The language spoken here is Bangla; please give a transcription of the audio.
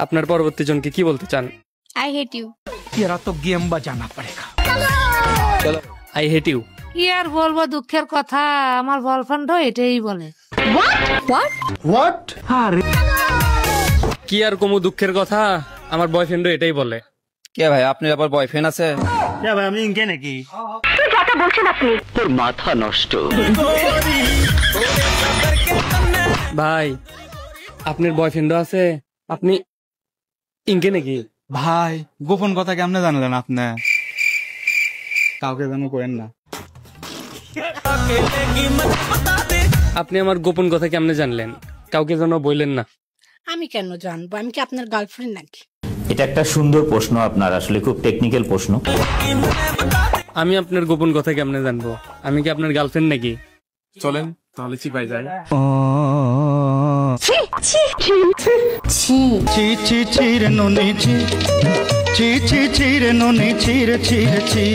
আপনার পরবর্তী জনকে কি বলতে চান? I hate you. तेरा तो गेम बजाना पड़ेगा। I hate you. কি আর বলবো দুঃখের কথা, আমার বয়ফ্রেন্ডও এটাই বলে। কি আর কমু দুঃখের কথা, আমার বয়ফ্রেন্ডও এটাই বলে। কে ভাই আপনার আবার বয়ফ্রেন্ড আছে? ভাই আমি ইনকে নাকি? ভাই আপনার বয়ফ্রেন্ডও আছে, আপনি ইনকে নাকি? ভাই গোপন কথা কেমনে জানলেন আপনি? কাউকে যেন করেন না। আপনি আমার গোপন কথা কেমনে জানলেন? কাউকে যেন বললেন না। আমি কেন জানবো? আমি কি আপনার গার্লফ্রেন্ড নাকি? এটা একটা সুন্দর প্রশ্ন আপনার, আসলে খুব টেকনিক্যাল প্রশ্ন। আমি আপনার গোপন কথা কেমনে জানবো? আমি কি আপনার গার্লফ্রেন্ড নাকি? চলেন তাহলে চিপাই যাই। ছি ছি ছি ছি ছি ছি রে নুনি ছি ছি ছি ছি রে নুনি ছি রে ছি রে ছি।